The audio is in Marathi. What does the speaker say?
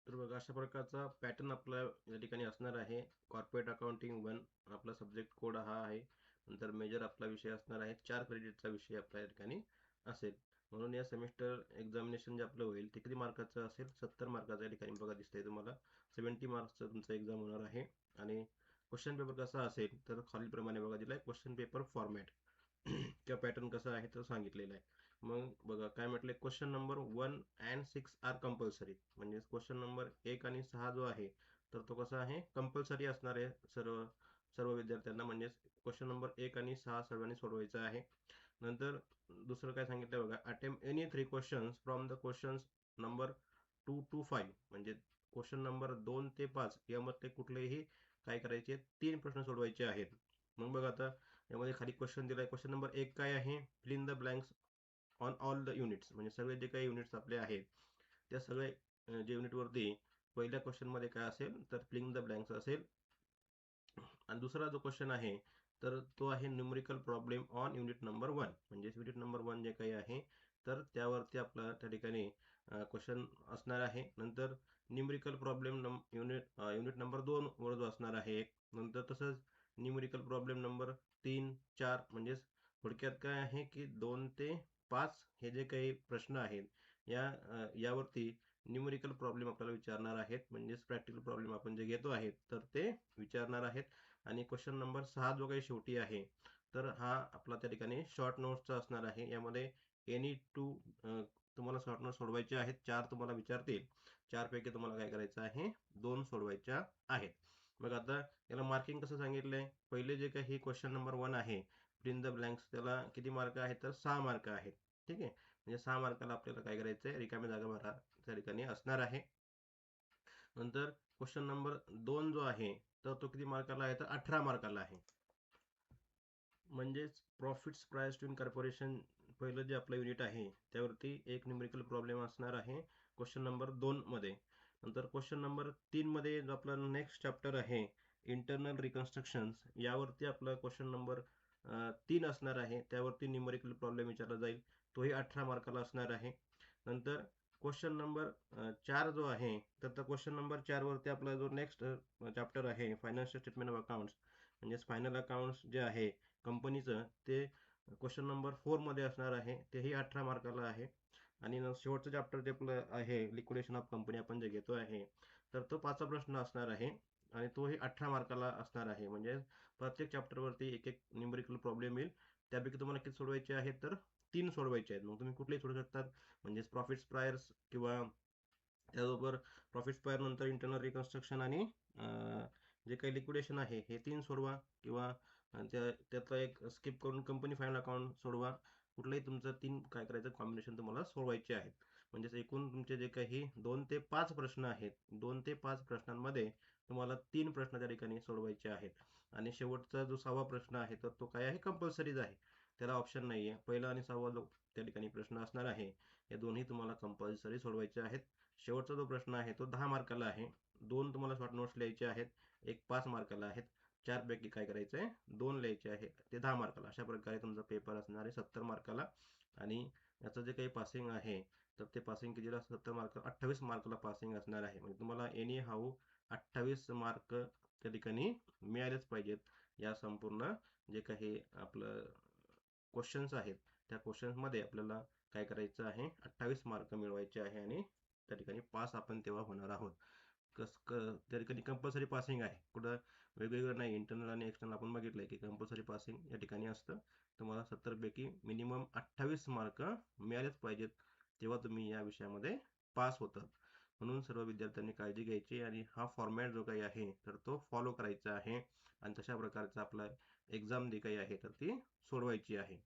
तर बघा अशा प्रकारचा पॅटर्न आपला या ठिकाणी असणार आहे. कॉर्पोरेट अकाउंटिंग 1 आपला सब्जेक्ट कोड हा आहे. नंतर मेजर आपला विषय असणार आहे. 4 क्रेडिटचा विषय आपल्या या ठिकाणी असेल. म्हणून या सेमिस्टर एक्झामिनेशन जे आपलं होईल ते किती मार्काचं असेल? 70 मार्काचं या ठिकाणी बघा दिसतंय तुम्हाला. 70 मार्क्सचं तुमचं एक्झाम होणार आहे. आणि क्वेश्चन पेपर कसा असेल तर खालीलप्रमाणे बघा दिलाय क्वेश्चन पेपर फॉर्मॅट किंवा पॅटर्न कसा आहे तर सांगितलेलं आहे. मग बघा काय म्हटलंय, question number 1 and 6 are compulsory. म्हणजे क्वेश्चन नंबर 1 आणि 6 जो आहे तर तो कसा आहे, कंपल्सरी असणार आहे सर्व सर्व विद्यार्थ्यांना. म्हणजे क्वेश्चन नंबर 1 आणि 6 सर्वांनी सोडवायचा आहे. नंतर दुसरं काय सांगितलं बघा, attempt any 3 questions from the questions number 2 to 5. म्हणजे क्वेश्चन नंबर 2 ते 5 यामध्ये कुठलेही काय करायचे 3 प्रश्न सोडवायचे आहेत. मग बघा आता यामध्ये खाली क्वेश्चन दिलाय. क्वेश्चन नंबर 1 काय आहे, fill in the blanks on all the units. म्हणजे सगळे जे काही युनिट्स आपले आहेत त्या सगळे जे युनिटवरती पहिल्या क्वेश्चनमध्ये काय असेल तर फिलिंग द ब्लँक्स असेल. आणि दुसरा जो क्वेश्चन आहे तर तो आहे numerical problem on unit number 1. म्हणजे युनिट नंबर 1 जे काही आहे तर त्यावरती आपला त्या ठिकाणी क्वेश्चन असणार आहे. नंतर न्यूमरिकल प्रॉब्लेम युनिट नंबर 2 वर जो असणार आहे. नंतर तसंच न्यूमरिकल प्रॉब्लेम नंबर 3, 4. म्हणजेच थोडक्यात काय आहे की 2 ते 5 हे जे काही प्रश्न आहेत यावरती न्यूमरिकल प्रॉब्लेम आपल्याला विचारणार आहेत. म्हणजेच प्रॅक्टिकल प्रॉब्लेम आपण जे घेतो आहे तर ते विचारणार आहेत. आणि क्वेश्चन नंबर 6 जो काही शेवटी आहे तर हा आपला त्या ठिकाणी शॉर्ट नोट्सचा असणार आहे. यामध्ये एनी टू तुम्हाला शॉर्ट नोट्स सोडवायचे आहेत. 4 तुम्हाला विचारतील. 4 पैकी तुम्हाला काय करायचं आहे, 2 सोडवायच्या आहेत. मग आता याला मार्किंग कसं सांगितलंय, पहिले जे काही क्वेश्चन नंबर 1 आहे फिल इन द ब्लँक्स, त्याला किती मार्क आहेत तर 6 मार्क आहेत. ठीक आहे. म्हणजे 6 मार्काला आपल्याला काय करायचं आहे, रिकामी जागा भरा त्या ठिकाणी असणार आहे. नंतर क्वेश्चन नंबर 2 जो आहे तर तो किती मार्काला आहे तर 18 मार्काला आहे. म्हणजेच प्रॉफिट्स प्राइस टू कॉर्पोरेशन पहिलं जे आपलं युनिट आहे त्यावरती एक न्यूमेरिकल प्रॉब्लेम असणार आहे क्वेश्चन नंबर 2 मध्ये. नंतर क्वेश्चन नंबर 3 मध्ये जो आपला नेक्स्ट चॅप्टर आहे इंटरनल रिकन्स्ट्रक्शन्स, यावरती आपला क्वेश्चन नंबर 3 असणार आहे. त्यावरती न्यूमेरिकल प्रॉब्लेम विचारला जाईल. तोही 18 मार्काला असणार आहे. नंतर क्वेश्चन नंबर 4 जो आहे तर क्वेश्चन नंबर 4 वरती आपला जो नेक्स्ट चॅप्टर आहे फायनान्शियल स्टेटमेंट ऑफ अकाउंट्स, म्हणजेच फायनल अकाउंट्स जे आहे कंपनीचं, ते क्वेश्चन नंबर 4 मध्ये असणार आहे. तेही 18 मार्काला आहे. आणि शेवटचं चॅप्टर जे आपलं आहे लिक्विडेशन ऑफ कंपनी आपण जे घेतो आहे तर तो 5चा प्रश्न असणार आहे. आणि तोही 18 मार्काला असणार आहे. म्हणजे प्रत्येक चॅप्टरवरती एक एक न्यूमेरिकल प्रॉब्लेम येईल. त्यापैकी तुम्हाला किती सोडवायचे आहेत तर 3 सोडवायचे आहेत. मग तुम्ही कुठलेही सोडू शकतात. म्हणजेच प्रॉफिट्स प्रायर्स किंवा त्याचबरोबर प्रॉफिट्स प्रायर नंतर इंटरनल रिकन्स्ट्रक्शन आणि जे काही लिक्विडेशन आहे हे 3 सोडवा. किंवा त्यातला एक स्किप करून कंपनी फायनल अकाउंट सोडवा. कुठलंही तुमचं 3 काय करायचं कॉम्बिनेशन तुम्हाला सोडवायचे आहेत. म्हणजेच एकूण तुमचे जे काही 2 ते 5 प्रश्न आहेत, 2 ते 5 प्रश्नांमध्ये तुम्हाला 3 प्रश्न त्या ठिकाणी सोडवायचे आहेत. आणि शेवटचा जो 6वा प्रश्न आहे तर तो काय आहे, कंपल्सरीज आहे. त्याला ऑप्शन नाही आहे. पहिला आणि 6वा जो त्या ठिकाणी प्रश्न असणार आहे हे दोन्ही तुम्हाला कंपल्सरी सोडवायचे आहेत. शेवटचा जो प्रश्न आहे तो 10 मार्काला आहे. 2 तुम्हाला शॉर्ट नोट्स लिहायचे आहेत. एक 5 मार्काला आहेत. 4 पैकी काय करायचं आहे, 2 लिहायचे आहे ते 10 मार्काला. अशा प्रकारे तुमचा पेपर असणार आहे 70 मार्काला. आणि याचं जे काही पासिंग आहे तर ते पासिंग कितीला, 70 मार्क 28 मार्काला पासिंग असणार आहे. म्हणजे तुम्हाला एनी हाऊ 28 मार्क त्या ठिकाणी मिळालेच पाहिजेत. या संपूर्ण जे काही आपलं क्वेश्चन्स आहेत त्या क्वेश्चन्समध्ये आपल्याला काय करायचं आहे, 28 मार्क मिळवायचे आहे. आणि त्या ठिकाणी पास आपण तेव्हा होणार आहोत. त्या ठिकाणी कंपल्सरी पासिंग आहे. कुठं वेगवेगळं नाही. इंटरनल आणि एक्सटर्नल आपण बघितलंय की कंपल्सरी पासिंग या ठिकाणी असतं. तुम्हाला 70 पैकी मिनिमम 28 मार्क मिळालेच पाहिजेत, तेव्हा तुम्ही या विषयामध्ये पास होतात. म्हणून सर्व विद्यार्थ्यांनी काळजी घ्यायची आणि हा फॉर्मॅट जो काही आहे तर तो फॉलो करायचा आहे. आणि तशा प्रकारचा आपला एक्झाम जी काही आहे तर ती सोडवायची आहे.